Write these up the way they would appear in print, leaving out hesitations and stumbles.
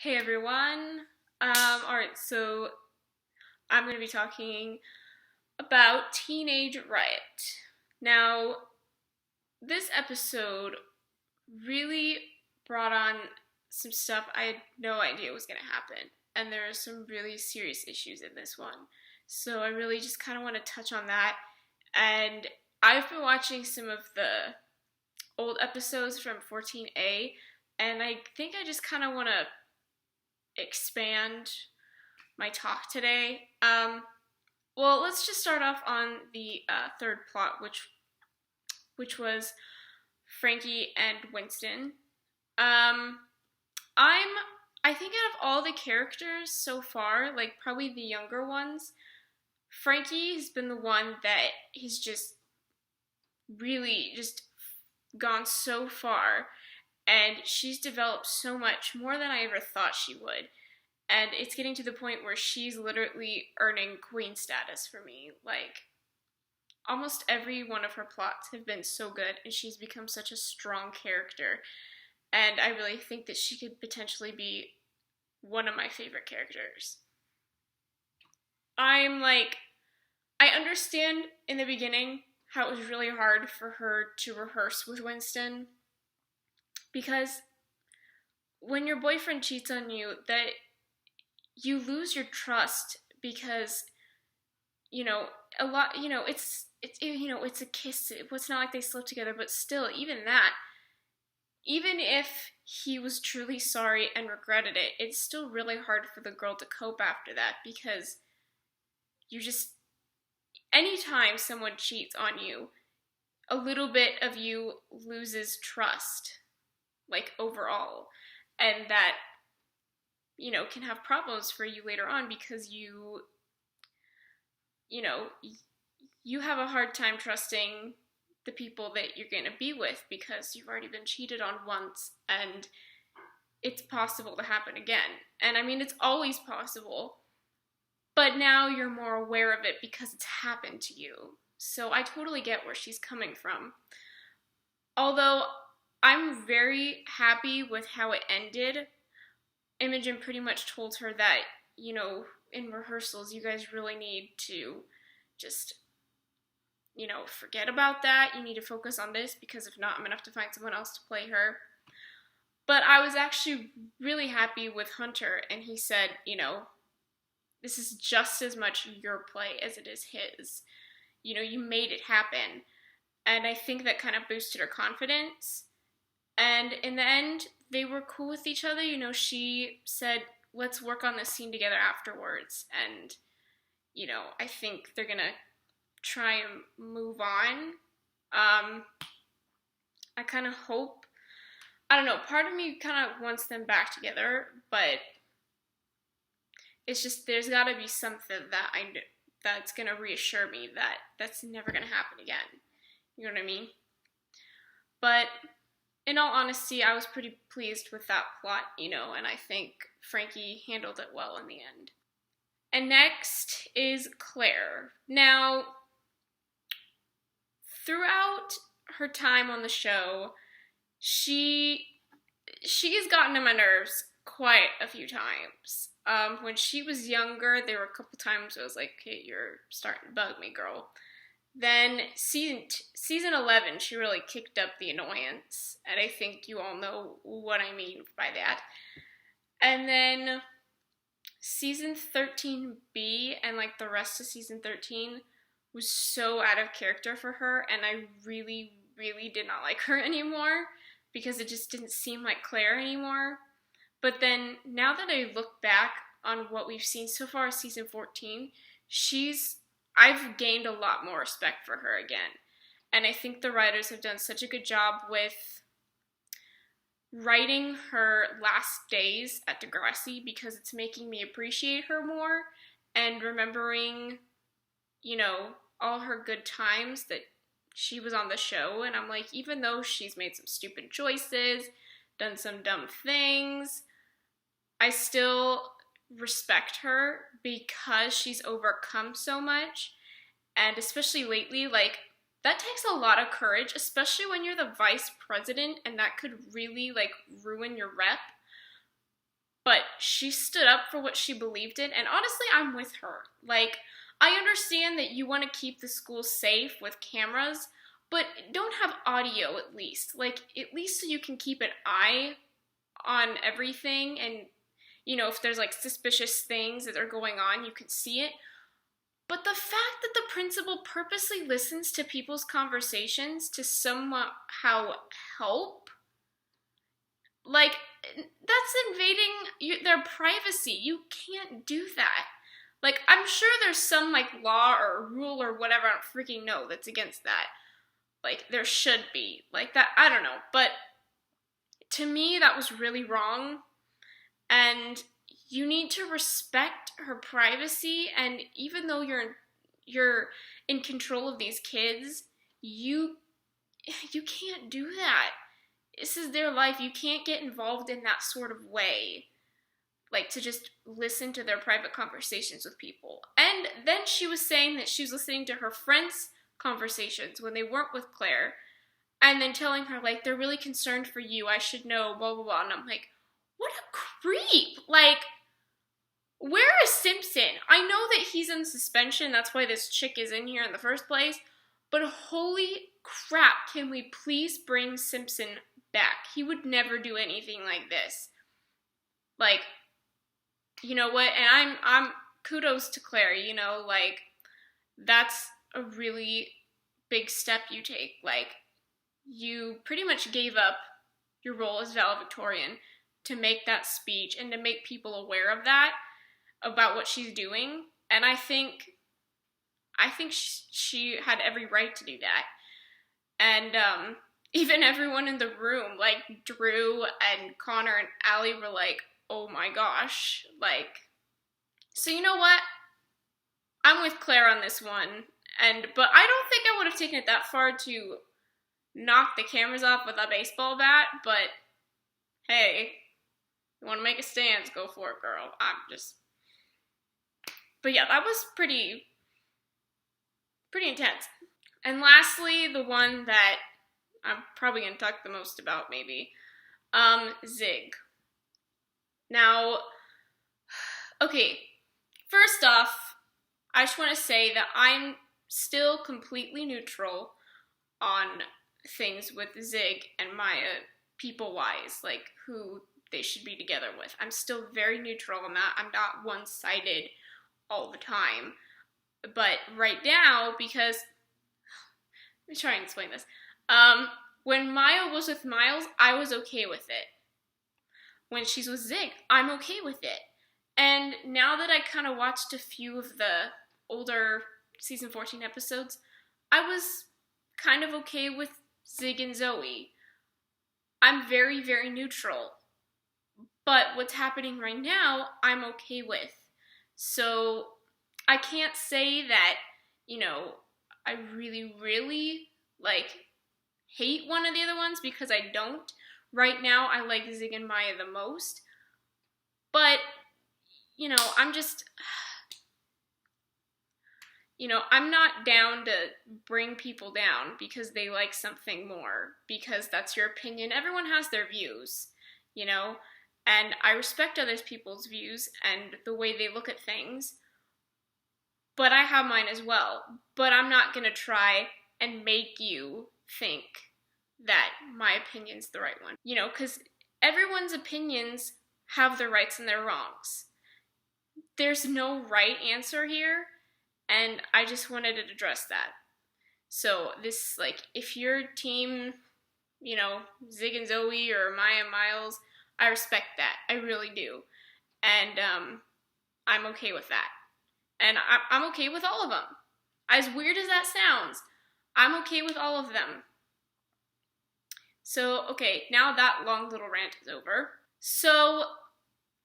Hey everyone. Alright, so I'm going to be talking about Teenage Riot. Now, this episode really brought on some stuff I had no idea was going to happen, and there are some really serious issues in this one. So I really just kind of want to touch on that, and I've been watching some of the old episodes from 14A, and I think I just kind of want to expand my talk today. Well, let's just start off on the third plot, which was Frankie and Winston. Um, I'm I think out of all the characters so far, like probably the younger ones, Frankie has been the one that has just really just gone so far, and she's developed so much more than I ever thought she would. And it's getting to the point where she's literally earning queen status for me. Like, almost every one of her plots have been so good, and she's become such a strong character. And I really think that she could potentially be one of my favorite characters. I understand in the beginning how it was really hard for her to rehearse with Winston, because when your boyfriend cheats on you, that you lose your trust, because a lot, it's a kiss. It's not like they slept together, but still, even that, even if he was truly sorry and regretted it, it's still really hard for the girl to cope after that, because you just, anytime someone cheats on you, a little bit of you loses trust, like overall, and that can have problems for you later on, because you have a hard time trusting the people that you're going to be with, because you've already been cheated on once, and it's possible to happen again. And I mean, it's always possible, but now you're more aware of it because it's happened to you. So I totally get where she's coming from. Although I'm very happy with how it ended. Imogen pretty much told her that, in rehearsals, you guys really need to just, forget about that. You need to focus on this, because if not, I'm going to have to find someone else to play her. But I was actually really happy with Hunter, and he said, this is just as much your play as it is his. You made it happen. And I think that kind of boosted her confidence. And in the end, they were cool with each other. She said, let's work on this scene together afterwards. And, I think they're going to try and move on. I kind of hope, I don't know, part of me kind of wants them back together, but it's just, there's got to be something that's going to reassure me that that's never going to happen again. You know what I mean? But in all honesty, I was pretty pleased with that plot, and I think Frankie handled it well in the end. And next is Claire. Now, throughout her time on the show, she has gotten on my nerves quite a few times. When she was younger, there were a couple times I was like, okay, you're starting to bug me, girl. Then season 11, she really kicked up the annoyance, and I think you all know what I mean by that. And then season 13B and like the rest of season 13 was so out of character for her, and I really, really did not like her anymore, because it just didn't seem like Claire anymore. But then, now that I look back on what we've seen so far season 14, I've gained a lot more respect for her again. And I think the writers have done such a good job with writing her last days at Degrassi, because it's making me appreciate her more, and remembering, all her good times that she was on the show. And I'm like, even though she's made some stupid choices, done some dumb things, I still respect her, because she's overcome so much. And especially lately, like, that takes a lot of courage, especially when you're the vice president, and that could really, like, ruin your rep. but she stood up for what she believed in, and honestly, I'm with her. Like, I understand that you want to keep the school safe with cameras, but don't have audio at least. Like, at least so you can keep an eye on everything, and, you know, if there's, like, suspicious things that are going on, you can see it. But the fact that the principal purposely listens to people's conversations to somehow help, like, that's invading their privacy. You can't do that. Like, I'm sure there's some, like, law or rule or whatever, I don't freaking know, that's against that. Like, there should be. Like, that, I don't know. But to me, that was really wrong. And you need to respect her privacy, and even though you're in control of these kids, you can't do that. This is their life. You can't get involved in that sort of way. Like, to just listen to their private conversations with people. And then she was saying that she was listening to her friends' conversations when they weren't with Claire, and then telling her, like, they're really concerned for you, I should know, blah, blah, blah. And I'm like, what a creep. Like, where is Simpson? I know that he's in suspension, that's why this chick is in here in the first place, but holy crap, can we please bring Simpson back? He would never do anything like this. Like, you know what, and I'm kudos to Claire, you know, like, that's a really big step you take. Like, you pretty much gave up your role as valedictorian to make that speech and to make people aware of that, about what she's doing, and I think she had every right to do that. And even everyone in the room, like Drew and Connor and Allie, were like, oh my gosh, like, so you know what? I'm with Claire on this one, but I don't think I would have taken it that far to knock the cameras off with a baseball bat, but hey, you want to make a stance, go for it, girl. But yeah, that was pretty intense. And lastly, the one that I'm probably going to talk the most about, maybe, Zig. Now, okay, first off, I just want to say that I'm still completely neutral on things with Zig and Maya, people-wise, like, who they should be together with. I'm still very neutral on that. I'm not one-sided all the time. But right now, because, let me try and explain this. When Maya was with Miles, I was okay with it. When she's with Zig, I'm okay with it. And now that I kind of watched a few of the older season 14 episodes, I was kind of okay with Zig and Zoe. I'm very, very neutral. But what's happening right now, I'm okay with. So I can't say that, you know, I really, really, like, hate one of the other ones, because I don't. Right now, I like Zig and Maya the most. But, you know, I'm just, you know, I'm not down to bring people down because they like something more, because that's your opinion. Everyone has their views, you know, and I respect other people's views and the way they look at things, but I have mine as well. But I'm not going to try and make you think that my opinion's the right one, you know, because everyone's opinions have their rights and their wrongs. There's no right answer here, and I just wanted to address that. So this, like, if your team, you know, Zig and Zoe or Maya and Miles, I respect that. I really do. And I'm okay with that. And I'm okay with all of them. As weird as that sounds, I'm okay with all of them. So, okay, now that long little rant is over. So,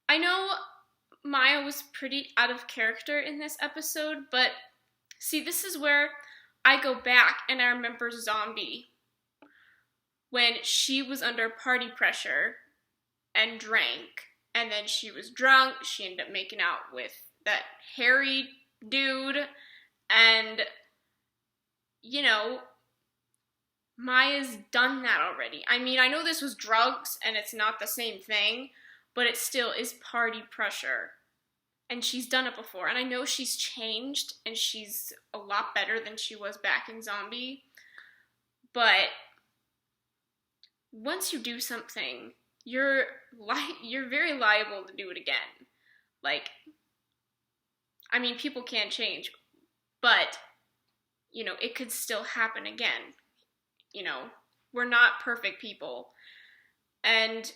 I know Maya was pretty out of character in this episode, but see, this is where I go back and I remember Zombie, when she was under party pressure and drank, and then she was drunk, she ended up making out with that hairy dude, and, you know, Maya's done that already. I mean, I know this was drugs and it's not the same thing, but it still is party pressure. And she's done it before. And I know she's changed and she's a lot better than she was back in Zombie. But once you do something, you're very liable to do it again. Like, I mean, people can't change, but, you know, it could still happen again. You know, we're not perfect people. And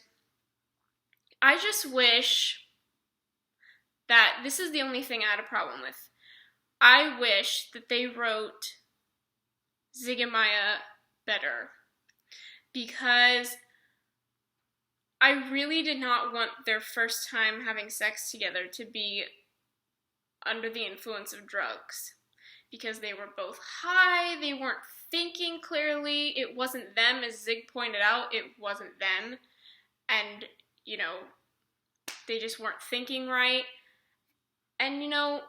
I just wish that this is the only thing I had a problem with. I wish that they wrote Zig and Maya better, because I really did not want their first time having sex together to be under the influence of drugs, because they were both high, they weren't thinking clearly, it wasn't them, as Zig pointed out, it wasn't them, and, you know, they just weren't thinking right, and, you know,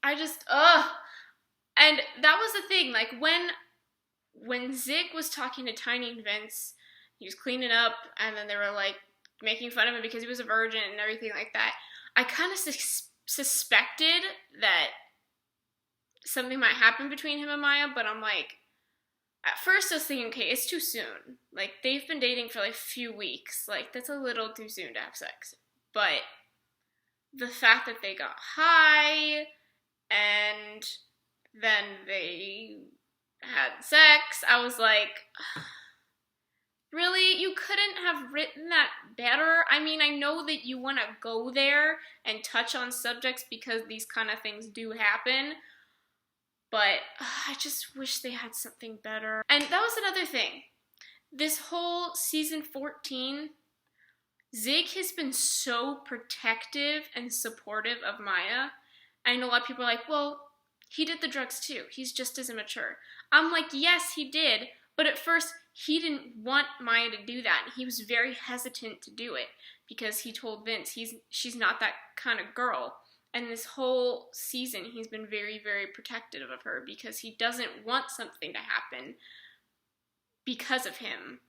I just, and that was the thing, like, when Zig was talking to Tiny and Vince, he was cleaning up, and then they were, like, making fun of him because he was a virgin and everything like that, I kind of suspected that something might happen between him and Maya, but I'm like, at first I was thinking, okay, it's too soon. Like, they've been dating for like a few weeks. Like, that's a little too soon to have sex. But the fact that they got high and then they had sex, I was like, really? You couldn't have written that better? I mean, I know that you want to go there and touch on subjects because these kind of things do happen, but I just wish they had something better. And that was another thing. This whole season 14, Zig has been so protective and supportive of Maya. I know a lot of people are like, well, he did the drugs too. He's just as immature. I'm like, yes, he did. But at first, he didn't want Maya to do that. He was very hesitant to do it because he told Vince she's not that kind of girl. And this whole season, he's been very, very protective of her because he doesn't want something to happen because of him.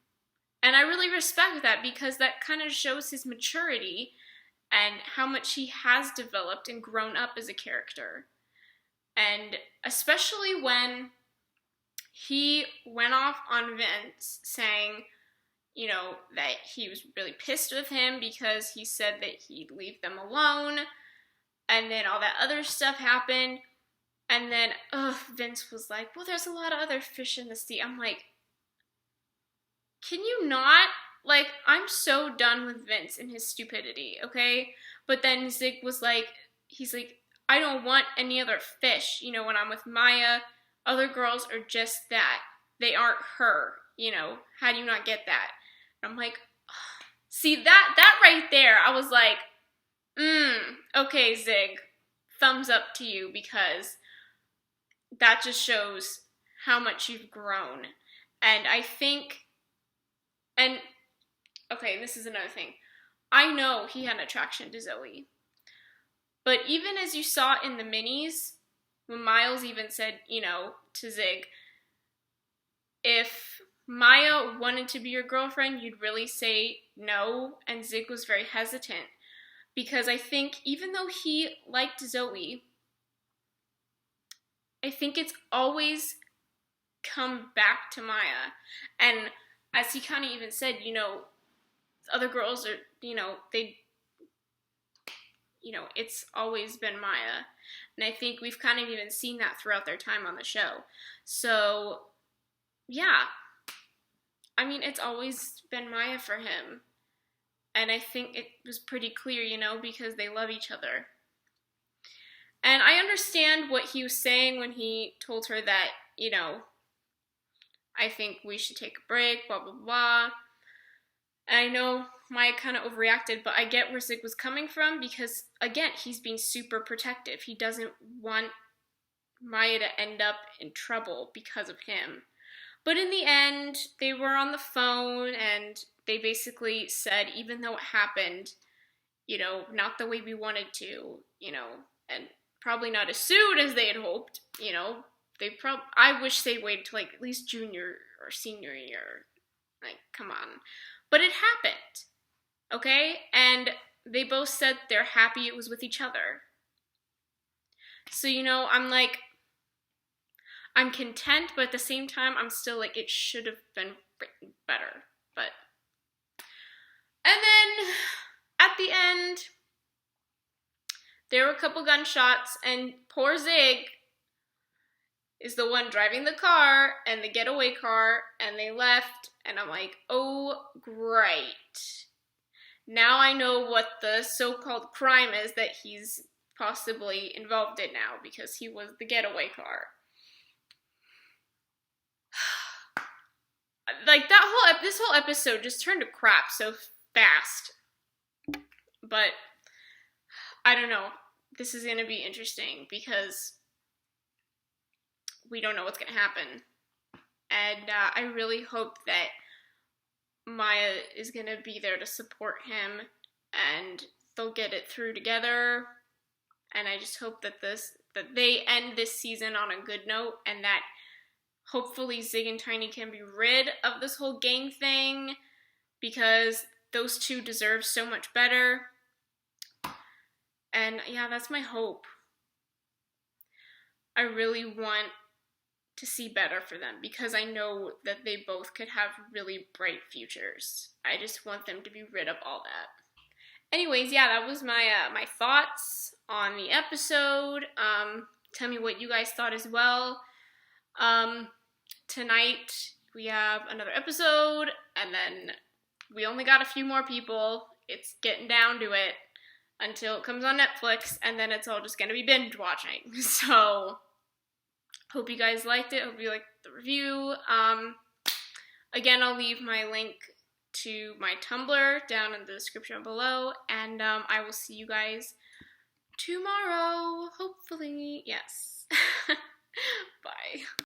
And I really respect that because that kind of shows his maturity and how much he has developed and grown up as a character. And especially when he went off on Vince saying, you know, that he was really pissed with him because he said that he'd leave them alone. And then all that other stuff happened. And then, Vince was like, well, there's a lot of other fish in the sea. I'm like, can you not? Like, I'm so done with Vince and his stupidity, okay? But then Zig was like, he's like, I don't want any other fish. You know, when I'm with Maya, other girls are just that. They aren't her. You know, how do you not get that? And I'm like, see, that right there, I was like, okay, Zig, thumbs up to you, because that just shows how much you've grown. And I think, and, okay, this is another thing. I know he had an attraction to Zoe. But even as you saw in the minis, when Miles even said, you know, to Zig, if Maya wanted to be your girlfriend, you'd really say no, and Zig was very hesitant. Because I think even though he liked Zoe, I think it's always come back to Maya. And as he kind of even said, you know, other girls are, you know, it's always been Maya. And I think we've kind of even seen that throughout their time on the show. So, yeah. I mean, it's always been Maya for him. And I think it was pretty clear, you know, because they love each other. And I understand what he was saying when he told her that, you know, I think we should take a break, blah, blah, blah. And I know Maya kind of overreacted, but I get where Zig was coming from because, again, he's being super protective. He doesn't want Maya to end up in trouble because of him. But in the end, they were on the phone and they basically said, even though it happened, you know, not the way we wanted to, you know, and probably not as soon as they had hoped, you know, I wish they waited till like at least junior or senior year. Like, come on. But it happened. okay? And they both said they're happy it was with each other. So, you know, I'm like, I'm content, but at the same time, I'm still like, it should have been written better. But, and then at the end, there were a couple gunshots, and poor Zig is the one driving the car and the getaway car, and they left, and I'm like, oh, great. Now I know what the so-called crime is that he's possibly involved in now, because he was the getaway car. Like, this whole episode just turned to crap so fast. But, I don't know. This is going to be interesting, because we don't know what's going to happen. And I really hope that Maya is going to be there to support him, and they'll get it through together. And I just hope that they end this season on a good note, and that hopefully Zig and Tiny can be rid of this whole gang thing, because those two deserve so much better. And yeah, that's my hope. I really want to see better for them, because I know that they both could have really bright futures. I just want them to be rid of all that. Anyways, yeah, that was my my thoughts on the episode. Tell me what you guys thought as well. Tonight we have another episode, and then we only got a few more people. It's getting down to it until it comes on Netflix, and then it's all just gonna be binge watching. So, hope you guys liked it. Hope you liked the review. Again, I'll leave my link to my Tumblr down in the description below, and I will see you guys tomorrow, hopefully. Yes.